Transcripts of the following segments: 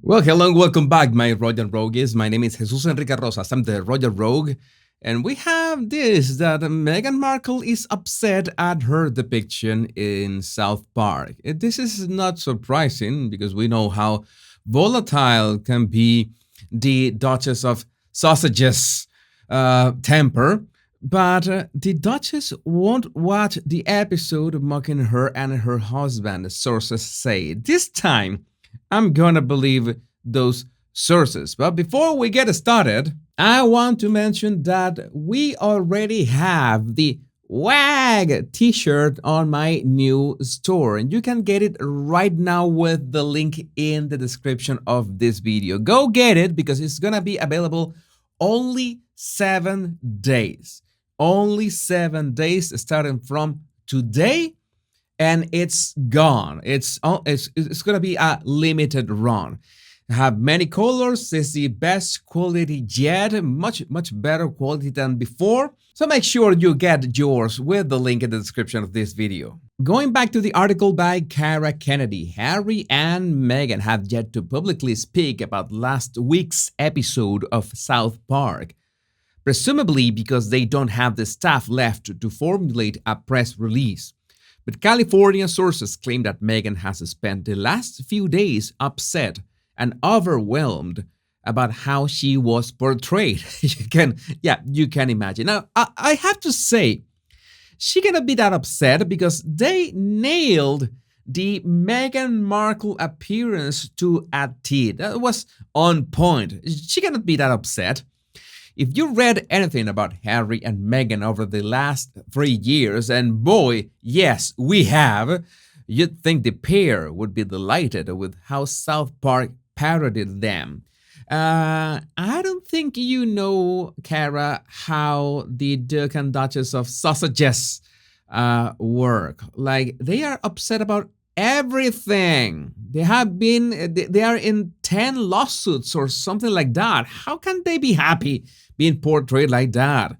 Well, hello and welcome back, my Royal Rogues. My name is Jesus Enrique Rosas. I'm the Royal Rogue. And we have this that Meghan Markle is upset at her depiction in South Park. This is not surprising because we know how volatile can be the Duchess of Sausages temper. But the Duchess won't watch the episode mocking her and her husband, sources say. This time, I'm gonna believe those sources. But before we get started, I want to mention that we already have the WAG t-shirt on my new store, and you can get it right now with the link in the description of this video. Go get it because it's gonna be available only 7 days. Only 7 days starting from today, and it's gone. It's gonna be a limited run. Have many colors. It's the best quality yet, much better quality than before. So make sure you get yours with the link in the description of this video. Going back to the article by Cara Kennedy, Harry and Meghan have yet to publicly speak about last week's episode of South Park, presumably because they don't have the staff left to formulate a press release. But California sources claim that Meghan has spent the last few days upset and overwhelmed about how she was portrayed. you can imagine. Now, I have to say, she cannot be that upset because they nailed the Meghan Markle appearance to a T. That was on point. She cannot be that upset. If you read anything about Harry and Meghan over the last 3 years, and boy, yes, we have, you'd think the pair would be delighted with how South Park parodied them. I don't think you know, Cara, how the Duke and Duchess of Sausages work. Like, they are upset about everything. They are in 10 lawsuits or something like that. How can they be happy being portrayed like that?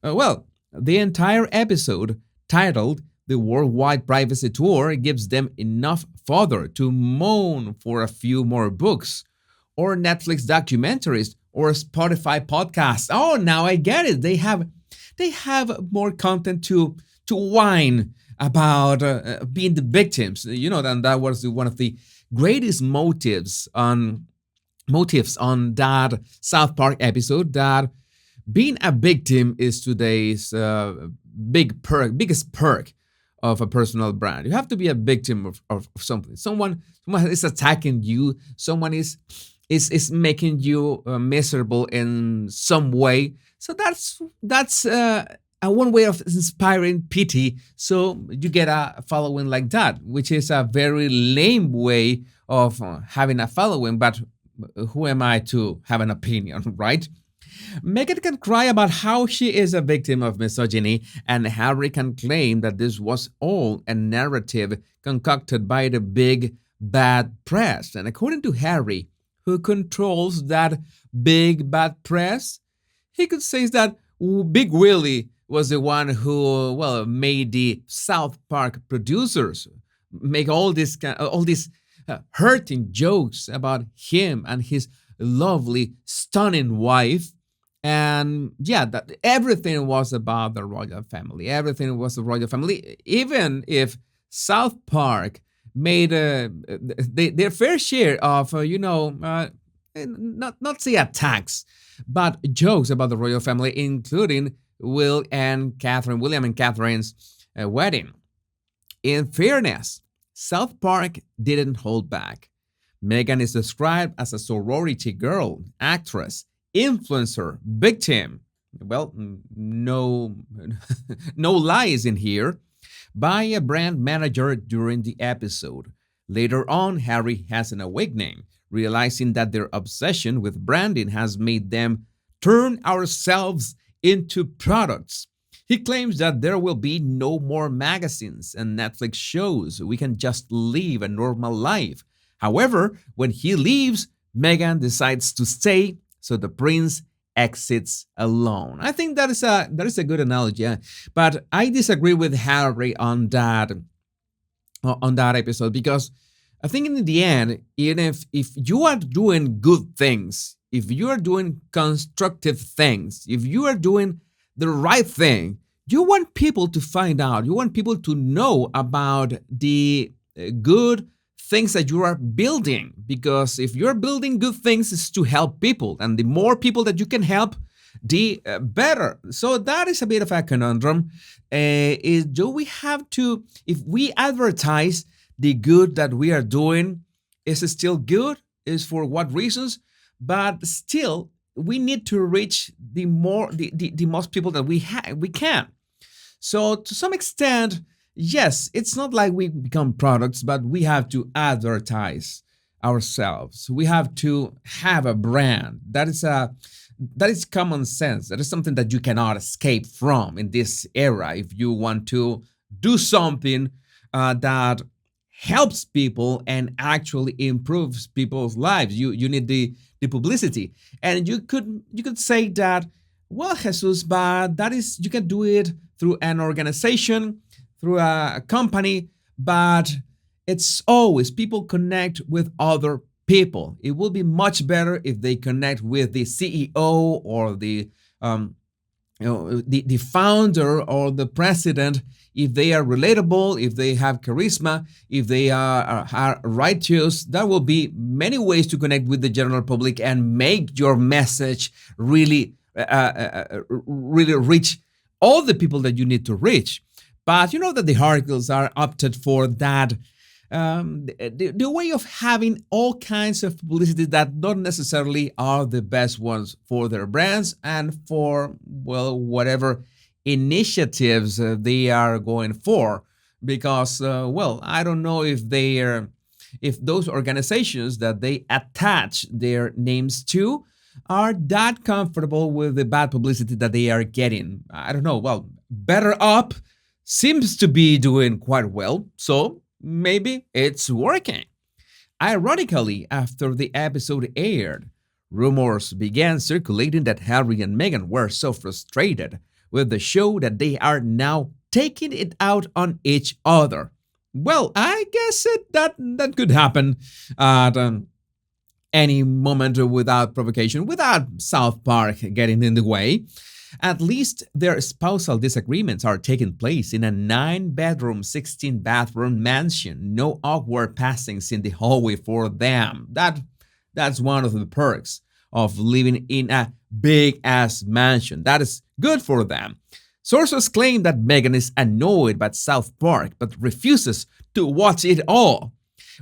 Well, the entire episode, titled The Worldwide Privacy Tour, gives them enough fodder to moan for a few more books, or Netflix documentaries, or Spotify podcasts. Oh, now I get it. They have more content to whine about being the victims. You know, and that was one of the greatest motives on that South Park episode, that being a victim is today's biggest perk of a personal brand. You have to be a victim of something. Someone is attacking you. Someone is making you miserable in some way. So that's a one way of inspiring pity. So you get a following like that, which is a very lame way of having a following. But who am I to have an opinion, right? Meghan can cry about how she is a victim of misogyny, and Harry can claim that this was all a narrative concocted by the big bad press. And according to Harry, who controls that big bad press, he could say that Big Willie was the one who, well, made the South Park producers make all these hurting jokes about him and his lovely, stunning wife. And yeah, that everything was about the royal family. Everything was the royal family, even if South Park made their fair share of, not say attacks, but jokes about the royal family, including William and Catherine's wedding. In fairness, South Park didn't hold back. Meghan is described as a sorority girl, actress, influencer, victim. Well, no lies in here, by a brand manager during the episode. Later on, Harry has an awakening, realizing that their obsession with branding has made them turn ourselves into products. He claims that there will be no more magazines and Netflix shows. We can just live a normal life. However, when he leaves, Meghan decides to stay, so the prince exits alone. I think that is a good analogy, yeah. But I disagree with Harry on that episode, because I think in the end, even if you are doing good things, if you are doing constructive things, if you are doing the right thing, you want people to find out. You want people to know about the good things that you are building. Because if you're building good things, it's to help people. And the more people that you can help, the better. So that is a bit of a conundrum. Is do we have to, if we advertise the good that we are doing, is it still good? Is for what reasons? But still, we need to reach the most people that we can. So to some extent, yes, it's not like we become products, but we have to advertise ourselves. We have to have a brand. That is common sense. That is something that you cannot escape from in this era. If you want to do something that helps people and actually improves people's lives, you need the publicity. And you could say that, well, Jesus, but that is, you can do it through an organization, through a company, but it's always people connect with other people. It will be much better if they connect with the CEO or the founder or the president, if they are relatable, if they have charisma, if they are righteous. There will be many ways to connect with the general public and make your message really reach all the people that you need to reach. But you know that the articles are opted for that the way of having all kinds of publicity that not necessarily are the best ones for their brands and for, well, whatever initiatives they are going for. Because, well, I don't know if those organizations that they attach their names to are that comfortable with the bad publicity that they are getting. I don't know. Well, Better Up seems to be doing quite well, so maybe it's working. Ironically, after the episode aired, rumors began circulating that Harry and Meghan were so frustrated with the show that they are now taking it out on each other. Well, I guess that could happen at any moment without provocation, without South Park getting in the way. At least their spousal disagreements are taking place in a 9-bedroom, 16-bathroom mansion. No awkward passings in the hallway for them. That's one of the perks of living in a big-ass mansion. That is good for them. Sources claim that Meghan is annoyed by South Park but refuses to watch it all.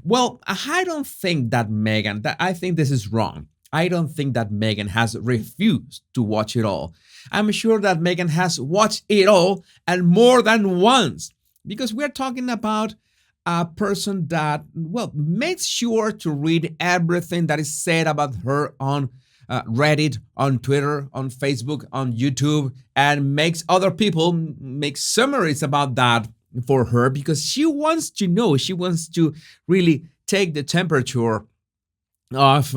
Well, I don't think that I think this is wrong. I don't think that Meghan has refused to watch it all. I'm sure that Meghan has watched it all and more than once, because we're talking about a person that, well, makes sure to read everything that is said about her on Reddit, on Twitter, on Facebook, on YouTube, and makes other people make summaries about that for her, because she wants to know, she wants to really take the temperature of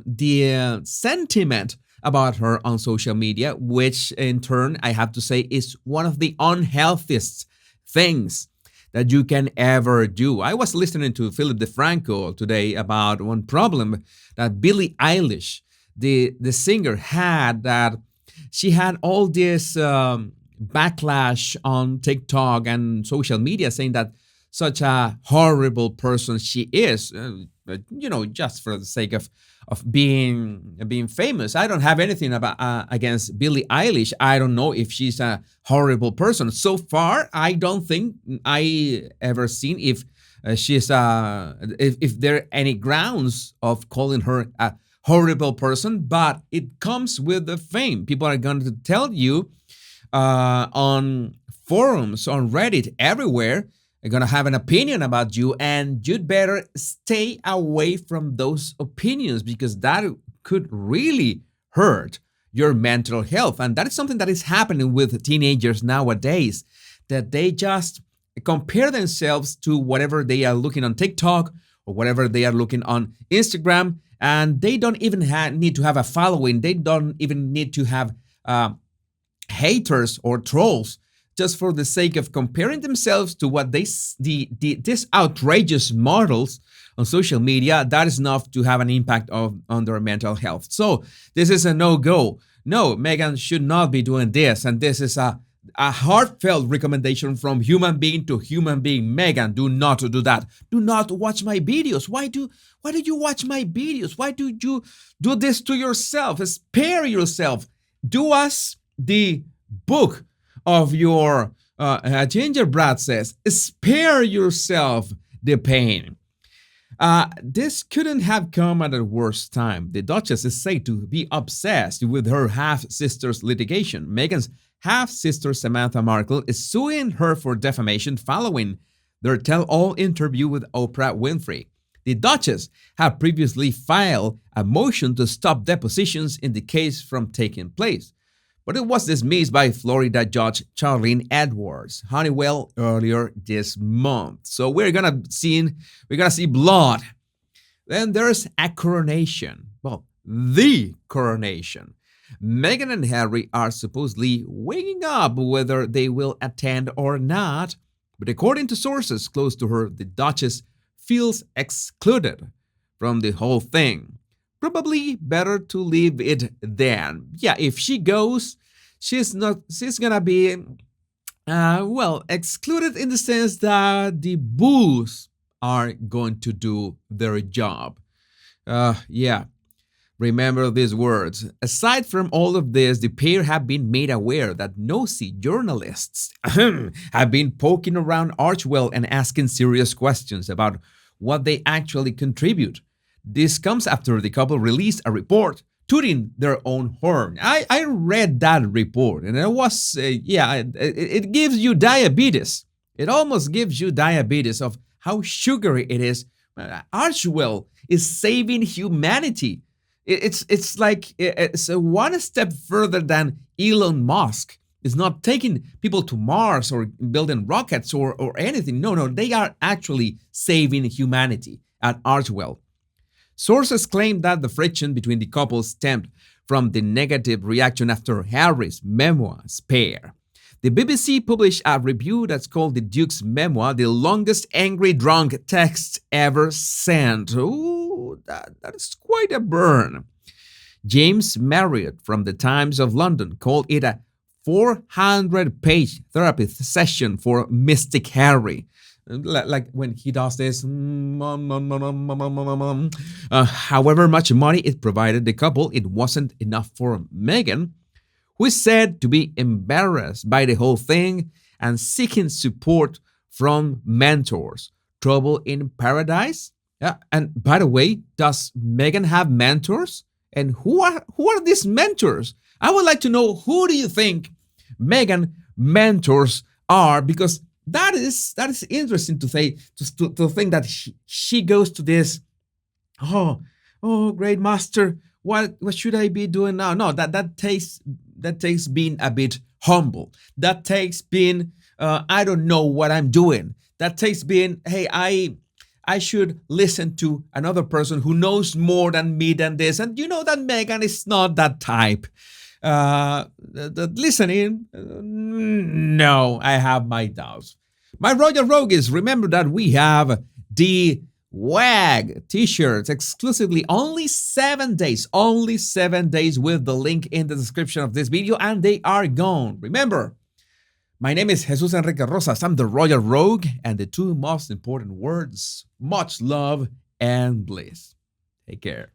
the sentiment about her on social media, which in turn, I have to say, is one of the unhealthiest things that you can ever do. I was listening to Philip DeFranco today about one problem that Billie Eilish, the singer, had, that she had all this backlash on TikTok and social media saying that such a horrible person she is, just for the sake of being famous. I don't have anything about against Billie Eilish. I don't know if she's a horrible person. So far, I don't think I ever seen if she's if there are any grounds of calling her a horrible person. But it comes with the fame. People are going to tell you on forums, on Reddit, everywhere. They're going to have an opinion about you, and you'd better stay away from those opinions, because that could really hurt your mental health. And that is something that is happening with teenagers nowadays, that they just compare themselves to whatever they are looking on TikTok or whatever they are looking on Instagram, and they don't even need to have a following. They don't even need to have haters or trolls just for the sake of comparing themselves to what these outrageous models on social media, that is enough to have an impact on their mental health. So this is a no-go. No, Meghan should not be doing this, and this is a heartfelt recommendation from human being to human being. Meghan, do not do that. Do not watch my videos. Why do you watch my videos? Why do you do this to yourself? Spare yourself. Do as the book of your gingerbread says. Spare yourself the pain. This couldn't have come at a worse time. The Duchess is said to be obsessed with her half-sister's litigation. Meghan's half-sister Samantha Markle is suing her for defamation following their tell-all interview with Oprah Winfrey. The Duchess had previously filed a motion to stop depositions in the case from taking place, but it was dismissed by Florida Judge Charlene Edwards Honeywell earlier this month. So we're gonna see blood. Then there's Acronation. Well, the coronation. Meghan and Harry are supposedly weighing up whether they will attend or not, but according to sources close to her, the Duchess feels excluded from the whole thing. Probably better to leave it then. Yeah, if she goes, she's gonna be, excluded in the sense that the bulls are going to do their job. Remember these words. Aside from all of this, the pair have been made aware that nosy journalists have been poking around Archewell and asking serious questions about what they actually contribute. This comes after the couple released a report tooting their own horn. I read that report, and it was, it gives you diabetes. It almost gives you diabetes of how sugary it is. Archewell is saving humanity. It's like it's one step further than Elon Musk. It's not taking people to Mars or building rockets or anything. No, they are actually saving humanity at Archewell. Sources claim that the friction between the couple stemmed from the negative reaction after Harry's memoir, Spare. The BBC published a review that's called The Duke's Memoir, the longest angry drunk text ever sent. Ooh, that is quite a burn. James Marriott from the Times of London called it a 400-page therapy session for Mystic Harry. Like when he does this, however much money it provided the couple, it wasn't enough for Meghan, who is said to be embarrassed by the whole thing and seeking support from mentors. Trouble in paradise? Yeah, and by the way, does Meghan have mentors? And who are these mentors? I would like to know, who do you think Meghan mentors are? Because that is interesting to say, to think that she goes to this, great master, what should I be doing now? No, that takes being a bit humble. That takes being I don't know what I'm doing. That takes being, hey, I should listen to another person who knows more than me than this. And you know that Meghan is not that type. The listening, no, I have my doubts. My Royal Rogues, remember that we have the WAG t-shirts exclusively, only 7 days with the link in the description of this video, and they are gone. Remember, my name is Jesus Enrique Rosas. I'm the Royal Rogue, and the two most important words, much love and bliss. Take care.